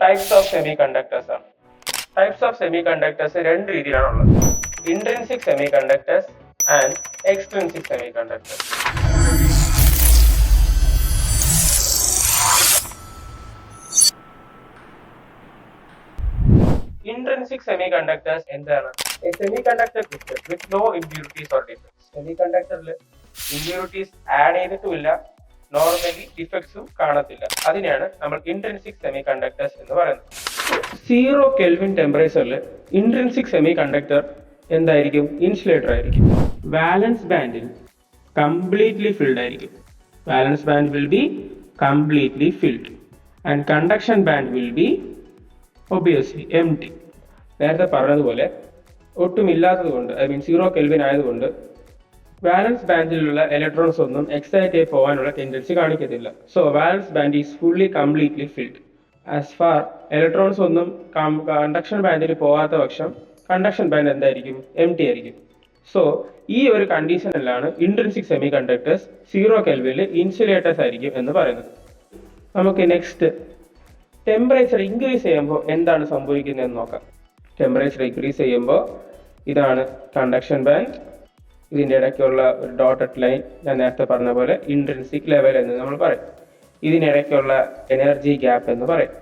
Types of semiconductors ആണ്. Types of semiconductors രണ്ട് രീതിയിലാണുള്ളത്. Intrinsic semiconductors and extrinsic semiconductors. Intrinsic semiconductors എന്താണ്? A semiconductor crystal with no impurities or defects. സെമികണ്ടക്ടറിൽ impurities add ചെയ്തിട്ടുമില്ല, normally ഡിഫക്ട്സും കാണത്തില്ല. അതിനെയാണ് നമ്മൾ ഇൻട്രിൻസിക് സെമി കണ്ടക്ടേഴ്സ് എന്ന് പറയുന്നത്. 0 കെൽവിൻ ടെമ്പറേച്ചറിൽ ഇൻട്രിൻസിക് സെമി കണ്ടക്ടർ എന്തായിരിക്കും? ഇൻസുലേറ്റർ ആയിരിക്കും. വാലൻസ് ബാൻഡിൽ കംപ്ലീറ്റ്ലി ഫിൽഡ് ആയിരിക്കും. Valence band will be completely filled and conduction band will be obviously empty. നേരത്തെ പറഞ്ഞതുപോലെ ഒട്ടുമില്ലാത്തത് കൊണ്ട്, ഐ മീൻ 0 കെൽവിൻ ആയതുകൊണ്ട് വാലൻസ് ബാൻഡിലുള്ള ഇലക്ട്രോൺസ് ഒന്നും എക്സൈറ്റ് ആയി പോകാനുള്ള ടെൻഡൻസി കാണിക്കത്തില്ല. So valence band is fully completely filled. As far electrons ഒന്നും കണ്ടക്ഷൻ ബാൻഡിൽ പോകാത്ത പക്ഷം കണ്ടക്ഷൻ ബാൻഡ് എന്തായിരിക്കും? എംപ്റ്റി ആയിരിക്കും. സോ ഈ ഒരു കണ്ടീഷനിലാണ് ഇൻട്രിൻസിക് സെമി കണ്ടക്ടേഴ്സ് 0 കെൽവിനിൽ ഇൻസുലേറ്റേഴ്സ് ആയിരിക്കും എന്ന് പറയുന്നത്. നമുക്ക് നെക്സ്റ്റ് ടെമ്പറേച്ചർ ഇൻക്രീസ് ചെയ്യുമ്പോൾ എന്താണ് സംഭവിക്കുന്നതെന്ന് നോക്കാം. ടെമ്പറേച്ചർ ഇൻക്രീസ് ചെയ്യുമ്പോൾ ഇതാണ് കണ്ടക്ഷൻ ബാൻഡ്. ഇതിൻ്റെ ഇടയ്ക്കുള്ള ഒരു ഡോട്ടഡ് ലൈൻ ഞാൻ നേരത്തെ പറഞ്ഞ പോലെ ഇൻട്രിൻസിക് ലെവൽ എന്ന് നമ്മൾ പറയും. ഇതിനിടയ്ക്കുള്ള എനർജി ഗ്യാപ്പ് എന്ന് പറയും.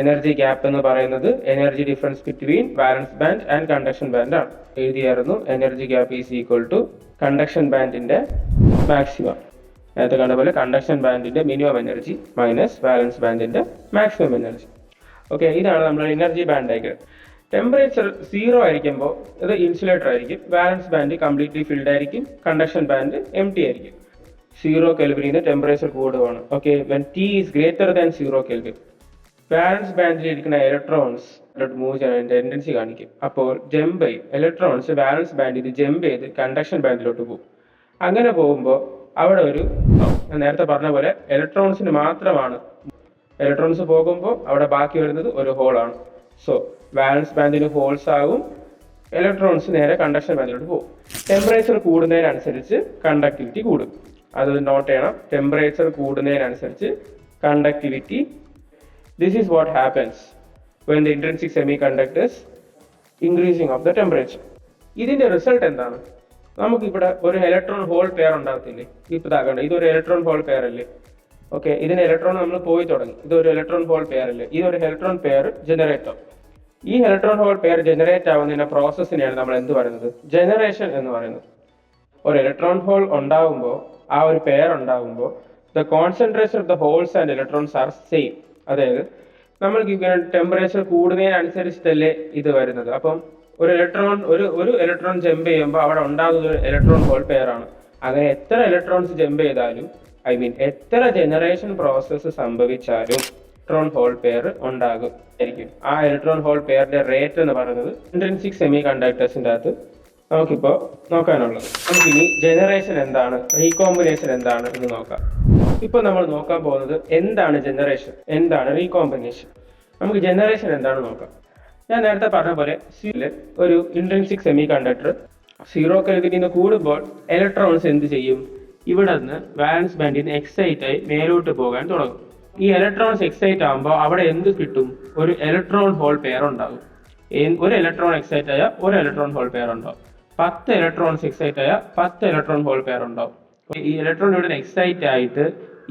എനർജി ഗ്യാപ്പ് എന്ന് പറയുന്നത് energy difference between valence band and conduction band ആണ്. എഴുതിയായിരുന്നു energy gap is equal to conduction ബാൻഡിന്റെ മാക്സിമം. നേരത്തെ കണ്ട പോലെ കണ്ടക്ഷൻ ബാൻഡിന്റെ മിനിമം എനർജി മൈനസ് വാലൻസ് ബാൻഡിന്റെ മാക്സിമം എനർജി. ഓക്കെ, ഇതാണ് നമ്മുടെ എനർജി ബാൻഡ് ഡയഗ്രം. ടെമ്പറേച്ചർ 0 ആയിരിക്കുമ്പോൾ ഇത് ഇൻസുലേറ്റർ ആയിരിക്കും. വാലൻസ് ബാൻഡ് കംപ്ലീറ്റ്ലി ഫിൽഡ് ആയിരിക്കും. കണ്ടക്ഷൻ ബാൻഡ് എംപ്റ്റി ആയിരിക്കും. 0 കെൽവിന് ടെമ്പറേച്ചർ കൂടുകയാണ്. Okay, when T is greater than 0 kelvin valence ബാൻഡിൽ ഇരിക്കുന്ന ഇലക്ട്രോൺസ് മൂവ് ചെയ്യാൻ ടെൻഡൻസി കാണിക്കും. അപ്പോൾ ജമ്പ് ചെയ്യും. ഇലക്ട്രോൺസ് വാലൻസ് ബാൻഡിൽ ജമ്പ് ചെയ്ത് കണ്ടക്ഷൻ ബാൻഡിലോട്ട് പോകും. അങ്ങനെ പോകുമ്പോൾ അവിടെ ഒരു നേരത്തെ പറഞ്ഞ പോലെ ഇലക്ട്രോൺസിന് മാത്രമാണ്. ഇലക്ട്രോൺസ് പോകുമ്പോൾ അവിടെ ബാക്കി വരുന്നത് ഒരു ഹോളാണ്. സോ വാലൻസ് ബാൻഡിന് ഹോൾസ് ആകും, ഇലക്ട്രോൺസ് നേരെ കണ്ടക്ഷൻ ബാൻഡിലോട്ട് പോകും. ടെമ്പറേച്ചർ കൂടുന്നതിനനുസരിച്ച് കണ്ടക്ടിവിറ്റി കൂടും. അത് നോട്ട് ചെയ്യണം. ടെമ്പറേച്ചർ കൂടുന്നതിനനുസരിച്ച് conductivity. This is what happens when the intrinsic semi conductors increasing of the temperature. ഇതിന്റെ റിസൾട്ട് എന്താണ്? നമുക്കിവിടെ ഒരു ഇലക്ട്രോൺ ഹോൾ പെയർ ഉണ്ടാകത്തില്ലേ? ഇപ്പൊ ഇതാകണ്ട, ഇതൊരു ഇലക്ട്രോൺ ഹോൾ പെയർ അല്ലേ? ഓക്കെ, ഇതിന് ഇലക്ട്രോൺ നമ്മൾ പോയി തുടങ്ങി. ഇതൊരു ഇലക്ട്രോൺ ഹോൾ പെയർ അല്ലേ? ഇതൊരു ഇലക്ട്രോൺ പെയർ ജനറേറ്റ് ആവും. ഈ ഇലക്ട്രോൺ ഹോൾ പെയർ ജനറേറ്റ് ആവുന്ന പ്രോസസ്സിനെയാണ് നമ്മൾ എന്ത് പറയുന്നത്? ജനറേഷൻ എന്ന് പറയുന്നത്. ഒരു ഇലക്ട്രോൺ ഹോൾ ഉണ്ടാകുമ്പോൾ, ആ ഒരു പെയർ ഉണ്ടാകുമ്പോൾ the concentration of the holes and electrons are same. അതായത് നമ്മൾക്ക് ടെമ്പറേച്ചർ കൂടുന്നതിനനുസരിച്ചിട്ടല്ലേ ഇത് വരുന്നത്. അപ്പം ഒരു ഇലക്ട്രോൺ ജമ്പ് ചെയ്യുമ്പോൾ അവിടെ ഉണ്ടാകുന്ന ഒരു ഇലക്ട്രോൺ ഹോൾ പെയർ ആണ്. അങ്ങനെ എത്ര ഇലക്ട്രോൺസ് ജമ്പ് ചെയ്താലും, ഐ മീൻ എത്ര ജനറേഷൻ പ്രോസസ്സ് സംഭവിച്ചാലും ഇലക്ട്രോൺ ഹോൾ പെയർ ഉണ്ടാകും ആയിരിക്കും. ആ ഇലക്ട്രോൺ ഹോൾ പെയറിന്റെ റേറ്റ് എന്ന് പറയുന്നത് ഇൻട്രിൻസിക് സെമി കണ്ടക്ടേഴ്സിന്റെ അകത്ത് നമുക്കിപ്പോൾ നോക്കാനുള്ളത്. നമുക്കിനി ജനറേഷൻ എന്താണ്, റീകോമ്പിനേഷൻ എന്താണ് എന്ന് നോക്കാം. ഇപ്പോൾ നമ്മൾ നോക്കാൻ പോകുന്നത് എന്താണ് ജനറേഷൻ, എന്താണ് റീകോമ്പിനേഷൻ. നമുക്ക് ജനറേഷൻ എന്താണ് നോക്കാം. ഞാൻ നേരത്തെ പറഞ്ഞ പോലെ ഒരു ഇൻട്രിൻസിക് സെമി കണ്ടക്ടർ 0 കെൽവിന് കൂടുമ്പോൾ ഇലക്ട്രോൺസ് എന്ത് ചെയ്യും? ഇവിടെ നിന്ന് വാലൻസ് ബാൻഡിന് എക്സൈറ്റ് ആയി മേലോട്ട് പോകാൻ തുടങ്ങും. ഈ ഇലക്ട്രോൺസ് എക്സൈറ്റ് ആകുമ്പോൾ അവിടെ എന്ത് കിട്ടും? ഒരു ഇലക്ട്രോൺ ഹോൾ പെയർ ഉണ്ടാകും. ഒരു ഇലക്ട്രോൺ എക്സൈറ്റ് ആയ ഒരു ഇലക്ട്രോൺ ഹോൾ പെയർ ഉണ്ടാവും. 10 ഇലക്ട്രോൺസ് എക്സൈറ്റ് ആയ 10 ഇലക്ട്രോൺ ഹോൾ പെയർ ഉണ്ടാവും. ഈ ഇലക്ട്രോൺ ഇവിടെ എക്സൈറ്റ് ആയിട്ട്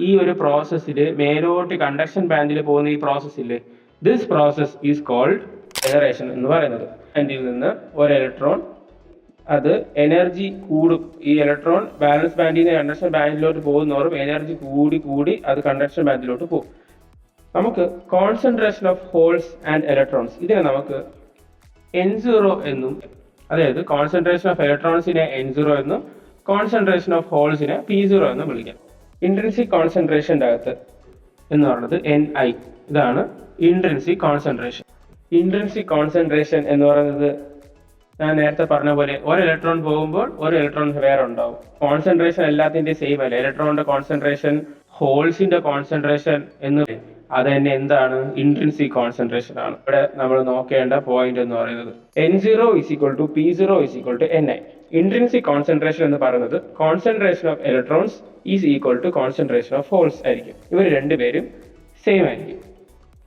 ഈ ഒരു പ്രോസസ്സിൽ മേലോട്ട് കണ്ടക്ഷൻ ബാൻഡിൽ പോകുന്ന ഈ പ്രോസസ്സില്ലേ, this process is called generation എന്ന് പറയുന്നത്. ബാൻഡിൽ നിന്ന് ഒരു ഇലക്ട്രോൺ അത് എനർജി കൂടും. ഈ ഇലക്ട്രോൺ ബാലൻസ് ബാൻഡിൽ നിന്ന് കണ്ടക്ഷൻ ബാൻഡിലോട്ട് പോകുന്നവരും എനർജി കൂടി അത് കണ്ടക്ഷൻ ബാൻഡിലോട്ട് പോകും. നമുക്ക് concentration of holes and electrons, ഇതിനെ നമുക്ക് N0 എന്നും, അതായത് കോൺസെൻട്രേഷൻ ഓഫ് ഇലക്ട്രോൺസിനെ N0 എന്നും കോൺസെൻട്രേഷൻ ഓഫ് ഹോൾസിനെ P0 എന്നും വിളിക്കാം. ഇൻട്രിൻസിക് കോൺസെൻട്രേഷൻ്റെ അകത്ത് എന്ന് പറയുന്നത് Ni. ഇതാണ് ഇൻട്രിൻസിക് കോൺസെൻട്രേഷൻ. ഇൻട്രിൻസിക് കോൺസെൻട്രേഷൻ എന്ന് പറയുന്നത് ഞാൻ നേരത്തെ പറഞ്ഞ പോലെ ഒരു ഇലക്ട്രോൺ പോകുമ്പോൾ ഒരു ഇലക്ട്രോൺ വേറെ ഉണ്ടാവും. കോൺസെൻട്രേഷൻ എല്ലാത്തിൻ്റെയും സെയിം അല്ല. ഇലക്ട്രോണിന്റെ കോൺസെൻട്രേഷൻ, ഹോൾസിന്റെ കോൺസെൻട്രേഷൻ എന്ന് അത് തന്നെ എന്താണ്? ഇൻട്രിൻസിക് കോൺസെൻട്രേഷൻ ആണ്. ഇവിടെ നമ്മൾ നോക്കേണ്ട പോയിന്റ് എന്ന് പറയുന്നത് N0 is equal to P0 is equal to Ni. Intrinsic concentration എന്ന് പറയുന്നത് concentration of electrons is equal to concentration of holes ആയിരിക്കും. ഇവർ രണ്ടുപേരും സെയിം ആയിരിക്കും.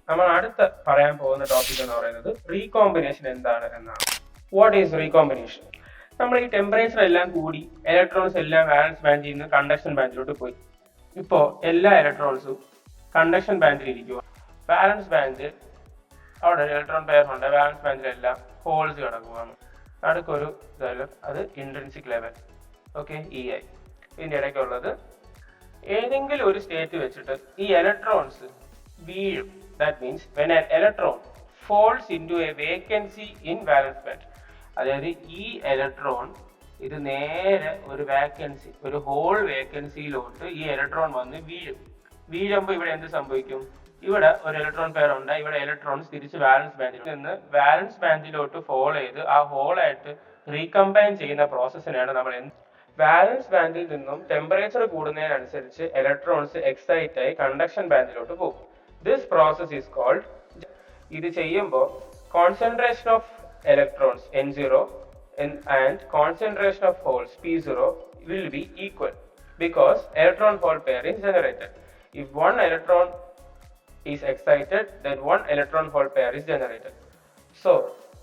നമ്മൾ അടുത്ത പറയാൻ പോകുന്ന ടോപ്പിക് എന്ന് പറയുന്നത് റീകോമ്പിനേഷൻ എന്താണ് എന്നാണ്. What is recombination? നമ്മൾ ഈ ടെമ്പറേച്ചർ എല്ലാം കൂടി ഇലക്ട്രോൺസ് എല്ലാം വാലൻസ് ബാൻഡിൽ നിന്ന് കണ്ടക്ഷൻ ബാൻഡിലോട്ട് പോയി. ഇപ്പോൾ എല്ലാ ഇലക്ട്രോൺസും കണ്ടക്ഷൻ ബാൻഡിൽ ഇരിക്കുക. വാലൻസ് ബാൻഡിൽ അവിടെ ഇലക്ട്രോൺ പെയർ ഉണ്ട്. വാലൻസ് ബാൻഡിലെല്ലാം ഹോൾസ് കിടക്കുകയാണ്. നടുക്കൊരു ഇതായാലും അത് ഇൻട്രിൻസിക് ലെവൽ, ഓക്കെ, EI. ഇതിൻ്റെ ഇടയ്ക്കുള്ളത് ഏതെങ്കിലും ഒരു സ്റ്റേറ്റ് വെച്ചിട്ട് ഈ ഇലക്ട്രോൺസ് വീഴും. That means when an electron falls into a vacancy in valence band, അതായത് ഈ ഇലക്ട്രോൺ ഇത് നേരെ ഒരു വാക്കൻസി, ഒരു ഹോൾ വേക്കൻസിയിലോട്ട് ഈ ഇലക്ട്രോൺ വന്ന് വീഴുമ്പോൾ ഇവിടെ എന്ത് സംഭവിക്കും? ഇവിടെ ഒരു ഇലക്ട്രോൺ പെയർ ഉണ്ട്. ഇവിടെ ഇലക്ട്രോൺസ് തിരിച്ച് വാലൻസ് ബാൻഡിൽ നിന്ന് വാലൻസ് ബാൻഡിലോട്ട് ഫോൾ ചെയ്ത് ആ ഹോളായിട്ട് റീകമ്പൈൻ ചെയ്യുന്ന പ്രോസസ്സിനാണ് നമ്മൾ വാലൻസ് ബാൻഡിൽ നിന്നും ടെമ്പറേച്ചർ കൂടുന്നതിനനുസരിച്ച് ഇലക്ട്രോൺസ് എക്സൈറ്റ് ആയി കണ്ടക്ഷൻ ബാൻഡിലോട്ട് പോകും. ദിസ് പ്രോസസ് ഈസ് കോൾഡ്, ഇത് ചെയ്യുമ്പോൾ concentration of electrons N0 and concentration of holes P0 will be equal because electron hole pair is generated. If one electron is excited, then one electron hole pair is generated. So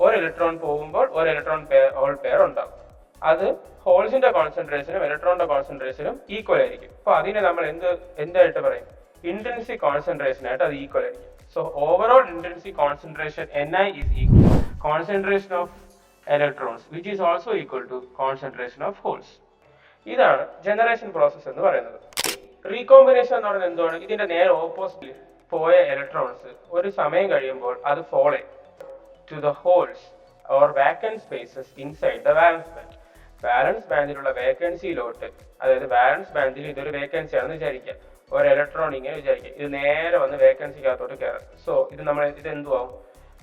ഒരു electron പോകുമ്പോൾ ഒരു electron hole pair ഉണ്ടാകും. അത് ഹോൾസിന്റെ കോൺസെൻട്രേഷനും ഇലക്ട്രോണിന്റെ കോൺസെൻട്രേഷനും equal ആയിരിക്കും. അപ്പൊ അതിനെ നമ്മൾ എന്തായിട്ട് പറയും? ഇൻട്രിൻസിക് കോൺസെൻട്രേഷൻ ആയിട്ട് അത് ഈക്വൽ ആയിരിക്കും. So overall intrinsic concentration Ni is equal to concentration of electrons, which is also equal to concentration of holes. ഇതാണ് ജനറേഷൻ പ്രോസസ് എന്ന് പറയുന്നത്. റീകോമ്പിനേഷൻ എന്ന് പറയുന്നത് എന്താണ്? ഇതിന്റെ നേരെ ഓപ്പോസിറ്റ് പോയ ഇലക്ട്രോൺസ് ഒരു സമയം കഴിയുമ്പോൾ അത് fall to the holes or vacant spaces inside the valence band. Valence ബാൻഡിലുള്ള വേക്കൻസിയിലോട്ട്, അതായത് വാലൻസ് ബാൻഡിൽ ഇതൊരു വേക്കൻസി ആണെന്ന് വിചാരിക്കാം. ഒരു ഇലക്ട്രോൺ ഇങ്ങനെ വിചാരിക്കുക, ഇത് നേരെ വന്ന് വേക്കൻസിക്കകത്തോട്ട് കയറും. സോ ഇത് എന്തുവാകും?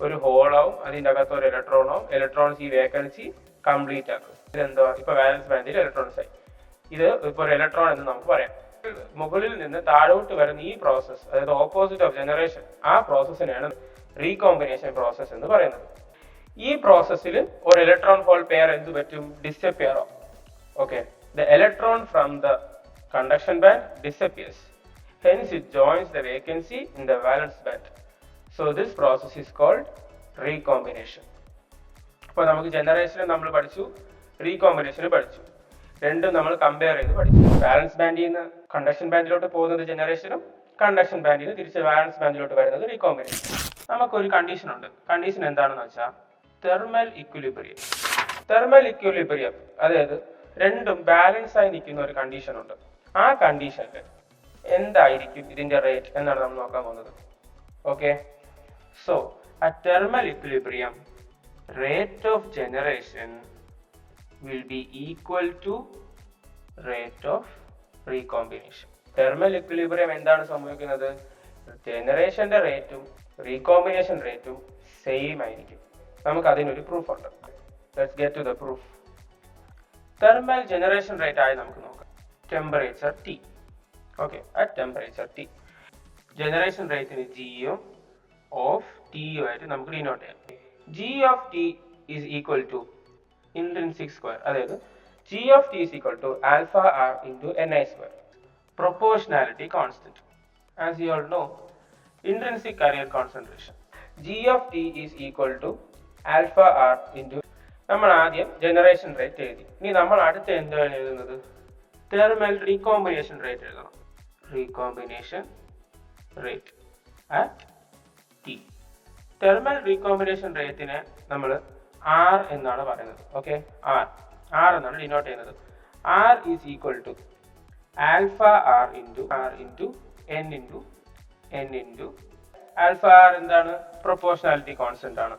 ഒരു ഹോളാവും. അതിൻ്റെ അകത്ത് ഒരു ഇലക്ട്രോണാവും. ഇലക്ട്രോൺസ് ഈ വേക്കൻസി കംപ്ലീറ്റ് ആക്കും. ഇതെന്തുവാ? ഇപ്പൊ വാലൻസ് ബാൻഡിൽ ഇലക്ട്രോൺസ് ആയി. ഇത് ഇപ്പൊ ഒരു ഇലക്ട്രോൺ എന്ന് നമുക്ക് പറയാം. മുകളിൽ നിന്ന് താഴോട്ട് വരുന്ന ഈ പ്രോസസ്, അതായത് ഓപ്പോസിറ്റ് ഓഫ് ജനറേഷൻ, ആ പ്രോസസ്സിനെയാണ് റീകോമ്പിനേഷൻ പ്രോസസ് എന്ന് പറയുന്നത്. ഈ പ്രോസസ്സിൽ ഒരു ഇലക്ട്രോൺ ഹോൾ പെയർ എന്ത് പറ്റും? ഡിസപ്പിയർ ആവും. Okay, the electron from the conduction band disappears. Hence it joins the vacancy in the valence band. So this process is called recombination. അപ്പോൾ നമുക്ക് ജനറേഷനും നമ്മൾ പഠിച്ചു, റീകോമ്പിനേഷനും പഠിച്ചു. രണ്ടും നമ്മൾ കമ്പയർ ചെയ്ത് പഠിച്ചു. വാലൻസ് ബാൻഡിൽ നിന്ന് കണ്ടക്ഷൻ ബാൻഡിലോട്ട് പോകുന്നത് ജനറേഷനും കണ്ടക്ഷൻ ബാൻഡിൽ നിന്ന് തിരിച്ച് വാലൻസ് ബാൻഡിലോട്ട് വരുന്നത് റീകോമ്പിനേഷൻ. നമുക്കൊരു കണ്ടീഷൻ ഉണ്ട്. കണ്ടീഷൻ എന്താണെന്ന് വെച്ചാൽ തെർമൽ ഇക്വിലിബ്രിയം. തെർമൽ ഇക്വിലിബ്രിയം, അതായത് രണ്ടും ബാലൻസ് ആയി നിൽക്കുന്ന ഒരു കണ്ടീഷൻ ഉണ്ട്. ആ കണ്ടീഷനിൽ എന്തായിരിക്കും ഇതിന്റെ റേറ്റ് എന്നാണ് നമ്മൾ നോക്കാൻ പോകുന്നത്. Okay, so at thermal equilibrium rate of generation will be equal to rate of recombination. thermal equilibrium എന്താണ് സംഭവിക്കുന്നത്? ജനറേഷന്റെ റേറ്റും റീകോമ്പിനേഷൻ റേറ്റും സെയിം ആയിരിക്കും. നമുക്ക് അതിനൊരു പ്രൂഫ് ഉണ്ട്. Let's get to the proof. Thermal generation rate ആയി നമുക്ക് നോക്കാം. Temperature T. Okay, at temperature T generation റേറ്റിന് ജിയും ഓഫ് ടിയും ആയിട്ട് നമുക്ക് ഡിനോട്ട് ചെയ്യാം. G of t is equal to intrinsic square, അതായത് g of t is equal to alpha R into Ni square. Proportionality constant. As you all know, intrinsic carrier concentration g of t is equal to alpha R into, നമ്മൾ ആദ്യം generation rate എഴുതി. ഇനി നമ്മൾ അടുത്ത എന്താണ് എഴുതുന്നത്? Thermal recombination rate എഴുതണം. Recombination rate at t. Thermal recombination റേറ്റിനെ നമ്മൾ ആർ എന്നാണ് പറയുന്നത്. ഓക്കെ, ആർ എന്നാണ് ഡിനോട്ട് ചെയ്യുന്നത്. R is equal to alpha R into N into alpha r എന്താണ്? പ്രൊപ്പോർഷണാലിറ്റി കോൺസ്റ്റന്റ് ആണ്.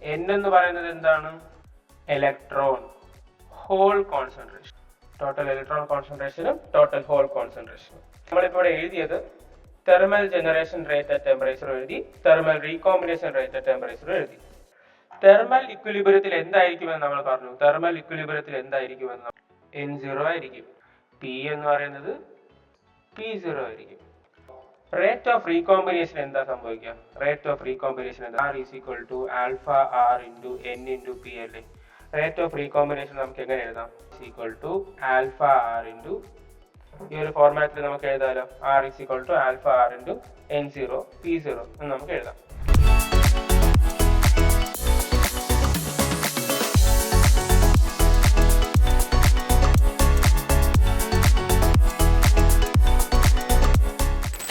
എൻ എന്ന് പറയുന്നത് എന്താണ്? Electron hole concentration. Total electron കോൺസെൻട്രേഷനും ടോട്ടൽ ഹോൾ കോൺസെൻട്രേഷനും. നമ്മളിപ്പോൾ ഇവിടെ എഴുതിയത് thermal generation rate at temperature എഴുതി, thermal recombination rate at temperature എഴുതി. തെർമൽ ഇക്വിലിബ്രിയത്തിൽ എന്തായിരിക്കുമെന്ന് നമ്മൾ പറഞ്ഞു. തെർമൽ ഇക്വിലിബ്രിയത്തിൽ എന്തായിരിക്കുമെന്ന് N0 ആയിരിക്കും. P എന്ന് പറയുന്നത് P0 ആയിരിക്കും. റേറ്റ് ഓഫ് റീകോമ്പിനേഷൻ എന്താ സംഭവിക്കുക? Rate of recombination R is equal to alpha R into N into P അല്ലേ. റേറ്റ് ഓഫ് റീകോമ്പിനേഷൻ നമുക്ക് എങ്ങനെ എഴുതാം? Equal to alpha R into ഈ ഒരു ഫോർമാറ്റിൽ നമുക്ക് എഴുതാമല്ലോ. R is equal to alpha R into N0 P0 എന്ന് നമുക്ക് എഴുതാം.